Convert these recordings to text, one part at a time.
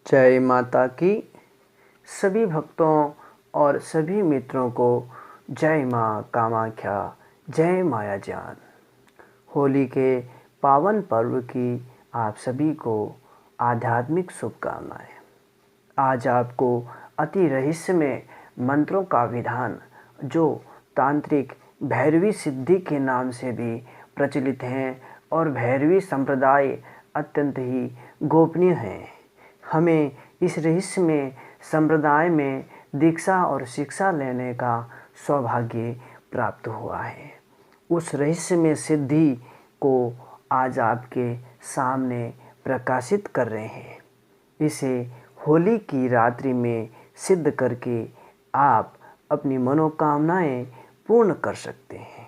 जय माता की। सभी भक्तों और सभी मित्रों को जय माँ कामाख्या, जय माया जान। होली के पावन पर्व की आप सभी को आध्यात्मिक शुभकामनाएं। आज आपको अति रहस्यमय मंत्रों का विधान, जो तांत्रिक भैरवी सिद्धि के नाम से भी प्रचलित हैं और भैरवी संप्रदाय अत्यंत ही गोपनीय हैं, हमें इस रहस्यमय संप्रदाय में दीक्षा और शिक्षा लेने का सौभाग्य प्राप्त हुआ है। उस रहस्यमय सिद्धि को आज आपके सामने प्रकाशित कर रहे हैं। इसे होली की रात्रि में सिद्ध करके आप अपनी मनोकामनाएं पूर्ण कर सकते हैं।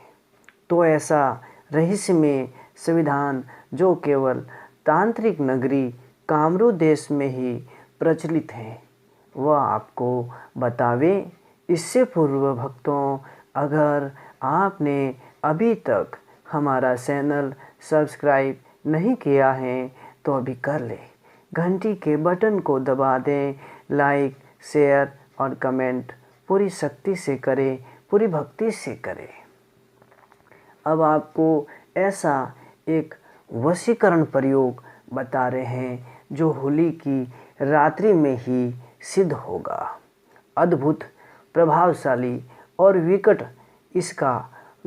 तो ऐसा रहस्यमय संविधान जो केवल तांत्रिक नगरी कामरू देश में ही प्रचलित है, वह आपको बतावे। इससे पूर्व भक्तों, अगर आपने अभी तक हमारा चैनल सब्सक्राइब नहीं किया है तो अभी कर लें। घंटी के बटन को दबा दें। लाइक, शेयर और कमेंट पूरी शक्ति से करें, पूरी भक्ति से करें। अब आपको ऐसा एक वशीकरण प्रयोग बता रहे हैं जो होली की रात्रि में ही सिद्ध होगा। अद्भुत, प्रभावशाली और विकट इसका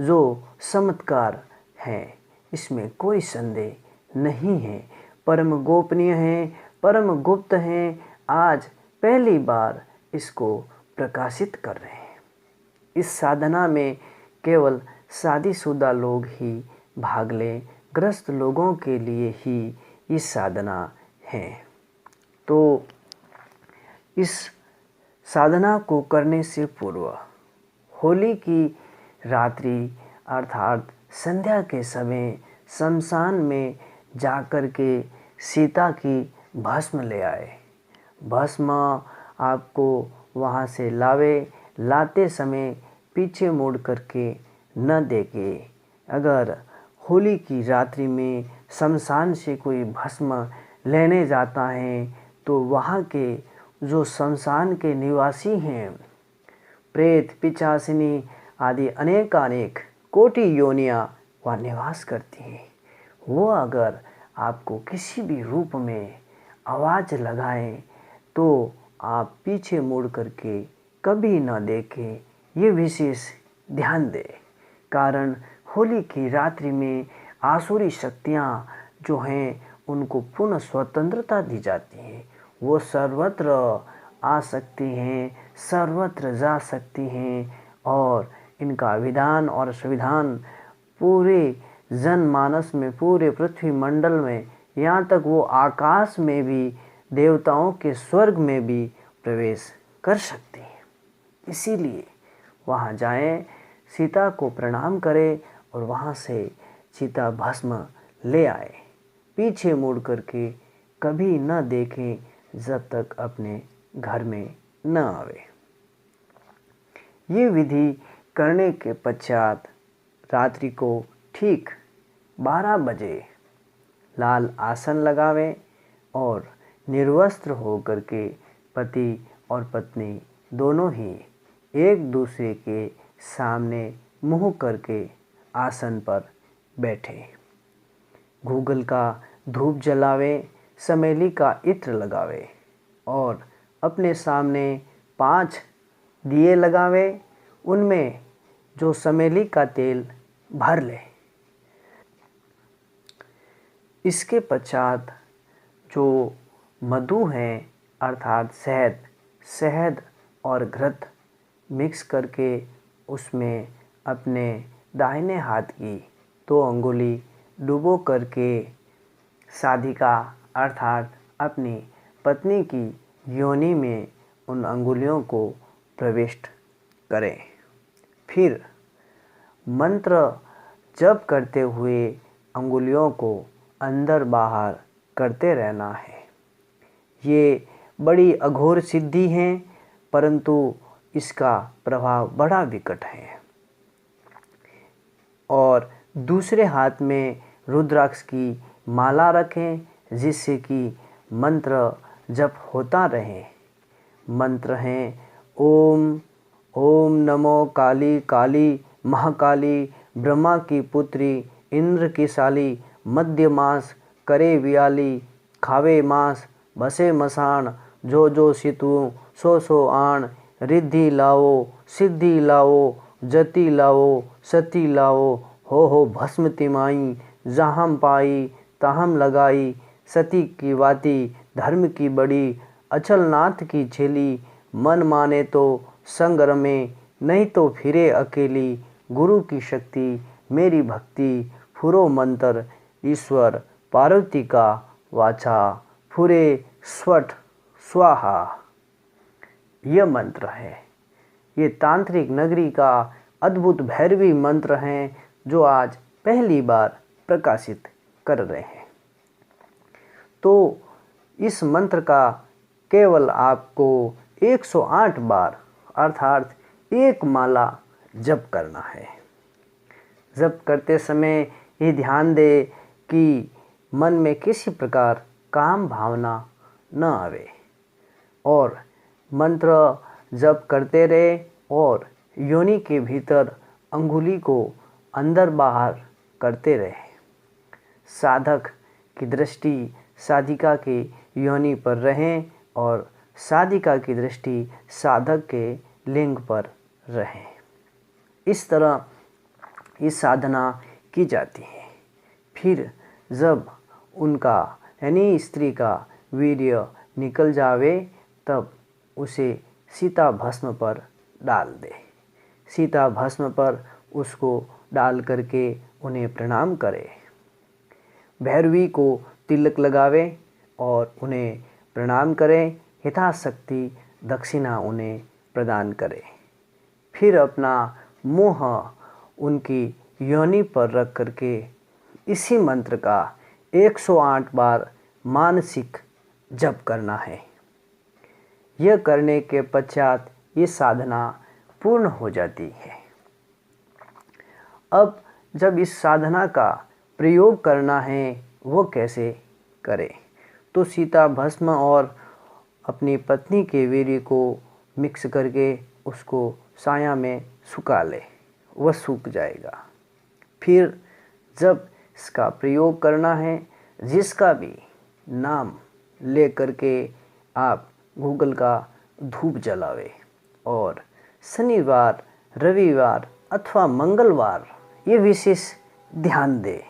जो चमत्कार है, इसमें कोई संदेह नहीं है। परम गोपनीय है, परम गुप्त है। आज पहली बार इसको प्रकाशित कर रहे हैं। इस साधना में केवल शादीशुदा लोग ही भाग लें। ग्रस्त लोगों के लिए ही इस साधना है। तो इस साधना को करने से पूर्व होली की रात्रि अर्थात संध्या के समय शमशान में जाकर के सीता की भस्म ले आए। भस्म आपको वहाँ से लावे। लाते समय पीछे मुड़ करके न देखे। अगर होली की रात्रि में शमशान से कोई भस्म लेने जाता है तो वहाँ के जो शमशान के निवासी हैं, प्रेत, पिशाचिनी आदि अनेक कोटि योनियाँ वहाँ निवास करती हैं। वो अगर आपको किसी भी रूप में आवाज़ लगाएं तो आप पीछे मुड़ करके कभी ना देखें। ये विशेष ध्यान दें, कारण होली की रात्रि में आसुरी शक्तियाँ जो हैं उनको पूर्ण स्वतंत्रता दी जाती है। वो सर्वत्र आ सकती हैं, सर्वत्र जा सकती हैं और इनका विधान और संविधान पूरे जनमानस में, पूरे पृथ्वी मंडल में, यहाँ तक वो आकाश में भी, देवताओं के स्वर्ग में भी प्रवेश कर सकती हैं। इसीलिए वहाँ जाएं, सीता को प्रणाम करें और वहाँ से सीता भस्म ले आए। पीछे मुड़ करके कभी न देखें जब तक अपने घर में न आवे। ये विधि करने के पश्चात रात्रि को ठीक 12 बजे लाल आसन लगावें और निर्वस्त्र होकर के पति और पत्नी दोनों ही एक दूसरे के सामने मुँह करके आसन पर बैठे। गूगल का धूप जलावे, चमेली का इत्र लगावे और अपने सामने 5 दिए लगावे। उनमें जो चमेली का तेल भर ले। इसके पश्चात जो मधु है अर्थात शहद और घृत मिक्स करके उसमें अपने दाहिने हाथ की 2 अंगुली डुबो करके साधिका अर्थात अपनी पत्नी की योनि में उन अंगुलियों को प्रविष्ट करें। फिर मंत्र जप करते हुए अंगुलियों को अंदर बाहर करते रहना है। ये बड़ी अघोर सिद्धि है, परंतु इसका प्रभाव बड़ा विकट है। और दूसरे हाथ में रुद्राक्ष की माला रखें, जिससे कि मंत्र जप होता रहे। मंत्र हैं ओम ओम नमो काली काली महाकाली ब्रह्मा की पुत्री इंद्र की साली मध्य मास करे वियाली खावे मास बसे मसान जो जो सितु सो सो आण रिद्धि लाओ सिद्धि लाओ जति लाओ सती लाओ हो भस्म तिमाई जहाँ पाई ताहम लगाई सती की वाती धर्म की बड़ी अचल नाथ की झेली मन माने तो संग रमे नहीं तो फिरे अकेली गुरु की शक्ति मेरी भक्ति फुरो मंत्र ईश्वर पार्वती का वाचा फुरे स्वट स्वाहा। यह मंत्र है, ये तांत्रिक नगरी का अद्भुत भैरवी मंत्र हैं जो आज पहली बार प्रकाशित कर रहे हैं। तो इस मंत्र का केवल आपको 108 बार अर्थात एक माला जप करना है। जप करते समय ये ध्यान दे कि मन में किसी प्रकार काम भावना न आवे और मंत्र जप करते रहे और योनि के भीतर अंगुली को अंदर बाहर करते रहे। साधक की दृष्टि साधिका के योनि पर रहें और साधिका की दृष्टि साधक के लिंग पर रहे। इस तरह ये साधना की जाती है। फिर जब उनका यानी स्त्री का वीर्य निकल जावे तब उसे सीता भस्म पर डाल दे। सीता भस्म पर उसको डाल करके उन्हें प्रणाम करे। भैरवी को तिलक लगावे और उन्हें प्रणाम करें। यथाशक्ति दक्षिणा उन्हें प्रदान करे। फिर अपना मुँह उनकी योनि पर रख करके इसी मंत्र का 108 बार मानसिक जप करना है। यह करने के पश्चात ये साधना पूर्ण हो जाती है। अब जब इस साधना का प्रयोग करना है वो कैसे करें, तो सीता भस्म और अपनी पत्नी के वीर्य को मिक्स करके उसको साया में सुखा ले, वह सूख जाएगा। फिर जब इसका प्रयोग करना है, जिसका भी नाम ले करके आप गूगल का धूप जलावे और शनिवार रविवार अथवा मंगलवार ये विशेष ध्यान दे।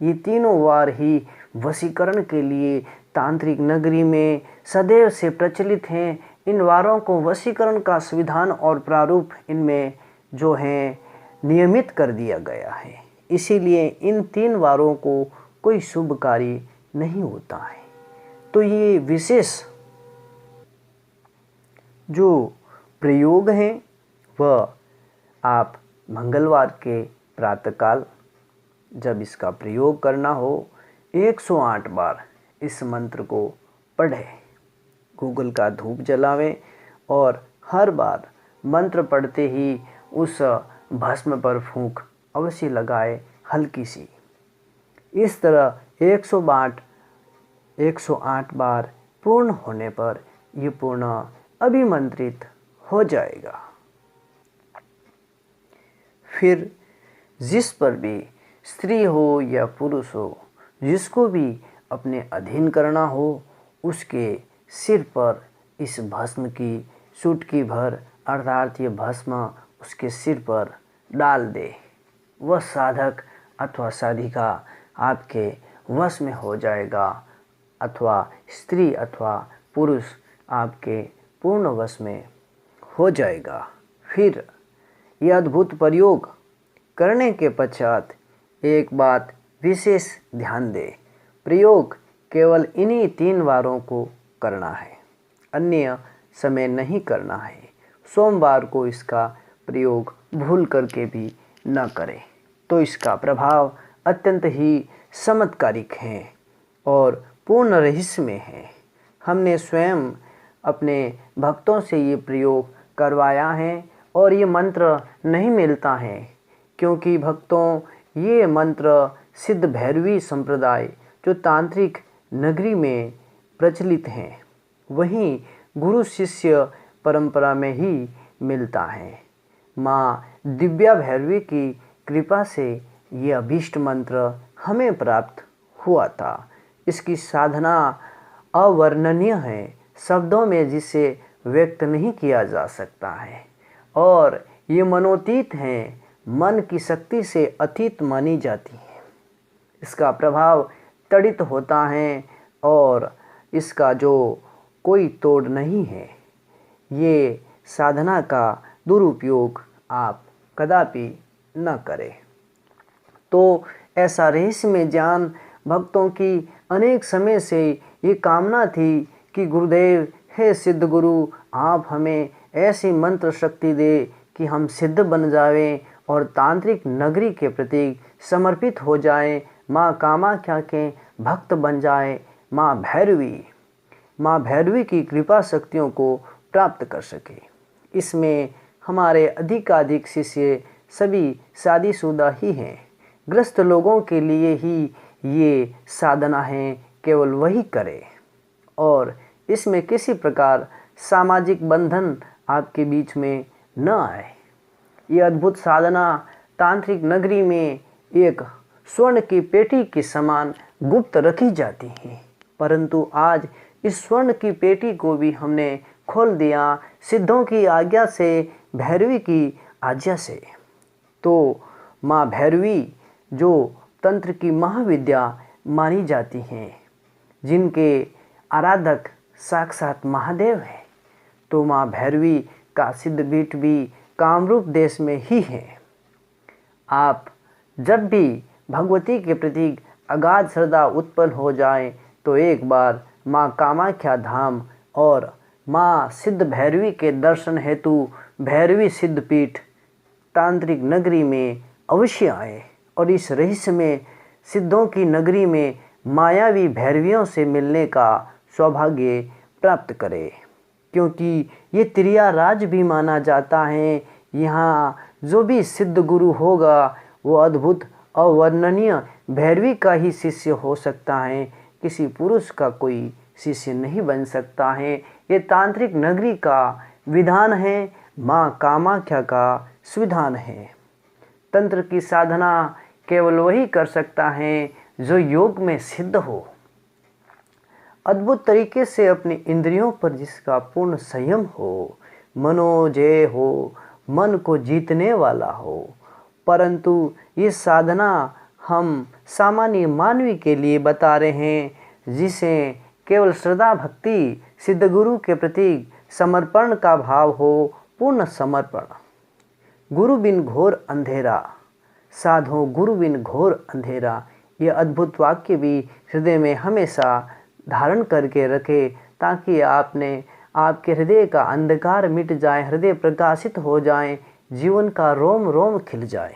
ये तीनों वार ही वशीकरण के लिए तांत्रिक नगरी में सदैव से प्रचलित हैं। इन वारों को वशीकरण का संविधान और प्रारूप इनमें जो है नियमित कर दिया गया है। इसीलिए इन 3 वारों को कोई शुभ कार्य नहीं होता है। तो ये विशेष जो प्रयोग हैं वह आप मंगलवार के प्रातःकाल जब इसका प्रयोग करना हो 108 बार इस मंत्र को पढ़ें, गूगल का धूप जलावें और हर बार मंत्र पढ़ते ही उस भस्म पर फूंक अवश्य लगाए हल्की सी। इस तरह 108 बार पूर्ण होने पर ये पूर्ण अभिमंत्रित हो जाएगा। फिर जिस पर भी स्त्री हो या पुरुष हो, जिसको भी अपने अधीन करना हो, उसके सिर पर इस भस्म की चुटकी भर अर्थात ये भस्म उसके सिर पर डाल दे। वह साधक अथवा साधिका आपके वश में हो जाएगा अथवा स्त्री अथवा पुरुष आपके पूर्ण वश में हो जाएगा। फिर यह अद्भुत प्रयोग करने के पश्चात एक बात विशेष ध्यान दें, प्रयोग केवल इन्हीं 3 वारों को करना है, अन्य समय नहीं करना है। सोमवार को इसका प्रयोग भूल करके भी न करें, तो इसका प्रभाव अत्यंत ही चमत्कारिक है और पूर्ण रहस्यमय है। हमने स्वयं अपने भक्तों से ये प्रयोग करवाया है और ये मंत्र नहीं मिलता है, क्योंकि भक्तों ये मंत्र सिद्ध भैरवी संप्रदाय जो तांत्रिक नगरी में प्रचलित हैं वहीं गुरु शिष्य परंपरा में ही मिलता है। माँ दिव्या भैरवी की कृपा से ये अभीष्ट मंत्र हमें प्राप्त हुआ था। इसकी साधना अवर्णनीय है, शब्दों में जिसे व्यक्त नहीं किया जा सकता है, और ये मनोतीत हैं, मन की शक्ति से अतीत मानी जाती है। इसका प्रभाव तड़ित होता है और इसका जो कोई तोड़ नहीं है। ये साधना का दुरुपयोग आप कदापि न करें। तो ऐसा रहस्यमय ज्ञान भक्तों की अनेक समय से ये कामना थी कि गुरुदेव, हे सिद्ध गुरु, आप हमें ऐसी मंत्र शक्ति दे कि हम सिद्ध बन जावें और तांत्रिक नगरी के प्रति समर्पित हो जाएं, माँ कामाख्या के भक्त बन जाएं, माँ भैरवी की कृपा शक्तियों को प्राप्त कर सके। इसमें हमारे अधिकाधिक शिष्य सभी शादीशुदा ही हैं। ग्रस्त लोगों के लिए ही ये साधना है, केवल वही करें, और इसमें किसी प्रकार सामाजिक बंधन आपके बीच में न आए। ये अद्भुत साधना तांत्रिक नगरी में एक स्वर्ण की पेटी के समान गुप्त रखी जाती है, परंतु आज इस स्वर्ण की पेटी को भी हमने खोल दिया, सिद्धों की आज्ञा से, भैरवी की आज्ञा से। तो माँ भैरवी जो तंत्र की महाविद्या मानी जाती हैं, जिनके आराधक साक्षात महादेव हैं, तो माँ भैरवी का सिद्धपीठ भी कामरूप देश में ही है। आप जब भी भगवती के प्रति अगाध श्रद्धा उत्पन्न हो जाए तो एक बार माँ कामाख्या धाम और माँ सिद्ध भैरवी के दर्शन हेतु भैरवी सिद्धपीठ तांत्रिक नगरी में अवश्य आए और इस रहस्य में सिद्धों की नगरी में मायावी भैरवियों से मिलने का सौभाग्य प्राप्त करें, क्योंकि ये त्रिया राज भी माना जाता है। यहाँ जो भी सिद्ध गुरु होगा वो अद्भुत अवर्णनीय भैरवी का ही शिष्य हो सकता है, किसी पुरुष का कोई शिष्य नहीं बन सकता है। ये तांत्रिक नगरी का विधान है, माँ कामाख्या का संविधान है। तंत्र की साधना केवल वही कर सकता है जो योग में सिद्ध हो, अद्भुत तरीके से अपनी इंद्रियों पर जिसका पूर्ण संयम हो, मनोजय हो, मन को जीतने वाला हो। परंतु ये साधना हम सामान्य मानवी के लिए बता रहे हैं, जिसे केवल श्रद्धा भक्ति सिद्ध गुरु के प्रति समर्पण का भाव हो, पूर्ण समर्पण। गुरु बिन घोर अंधेरा, साधो गुरु बिन घोर अंधेरा, यह अद्भुत वाक्य भी हृदय में हमेशा धारण करके रखे, ताकि आपके हृदय का अंधकार मिट जाए, हृदय प्रकाशित हो जाए, जीवन का रोम रोम खिल जाए।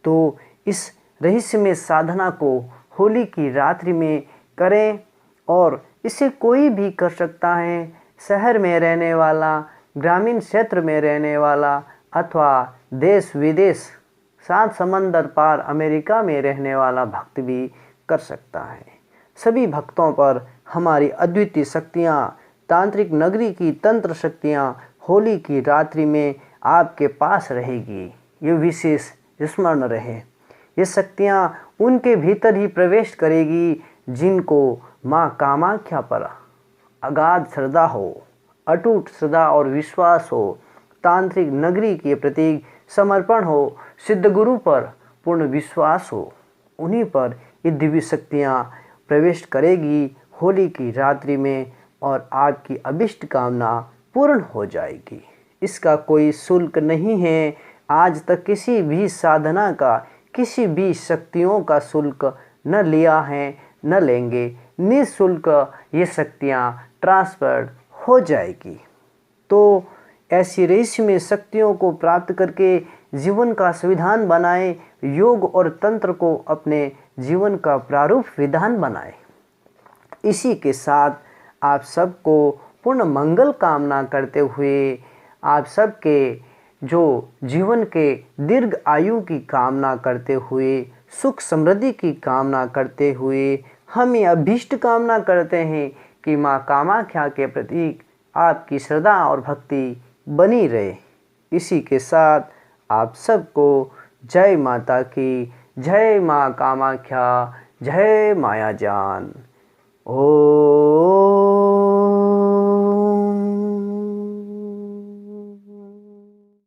तो इस रहस्य में साधना को होली की रात्रि में करें, और इसे कोई भी कर सकता है, शहर में रहने वाला, ग्रामीण क्षेत्र में रहने वाला, अथवा देश विदेश, सात समंदर पार अमेरिका में रहने वाला भक्त भी कर सकता है। सभी भक्तों पर हमारी अद्वितीय शक्तियाँ, तांत्रिक नगरी की तंत्र शक्तियाँ होली की रात्रि में आपके पास रहेगी। ये विशेष स्मरण रहे, ये शक्तियाँ उनके भीतर ही प्रवेश करेगी जिनको माँ कामाख्या पर अगाध श्रद्धा हो, अटूट श्रद्धा और विश्वास हो, तांत्रिक नगरी के प्रति समर्पण हो, सिद्ध गुरु पर पूर्ण विश्वास हो। उन्हीं पर ये दिव्य शक्तियाँ प्रवेश करेगी होली की रात्रि में, और आपकी अभिष्ट कामना पूर्ण हो जाएगी। इसका कोई शुल्क नहीं है। आज तक किसी भी साधना का, किसी भी शक्तियों का शुल्क न लिया है, न लेंगे। निःशुल्क ये शक्तियाँ ट्रांसफर हो जाएगी। तो ऐसी रहस्यमय शक्तियों को प्राप्त करके जीवन का संविधान बनाएं, योग और तंत्र को अपने जीवन का प्रारूप विधान बनाएं। इसी के साथ आप सबको पूर्ण मंगल कामना करते हुए, आप सबके जो जीवन के दीर्घ आयु की कामना करते हुए, सुख समृद्धि की कामना करते हुए, हम ये अभीष्ट कामना करते हैं कि माँ कामाख्या के प्रतीक आपकी श्रद्धा और भक्ति बनी रहे। इसी के साथ आप सबको जय माता की, जय माँ कामाख्या, जय माया जान। ओम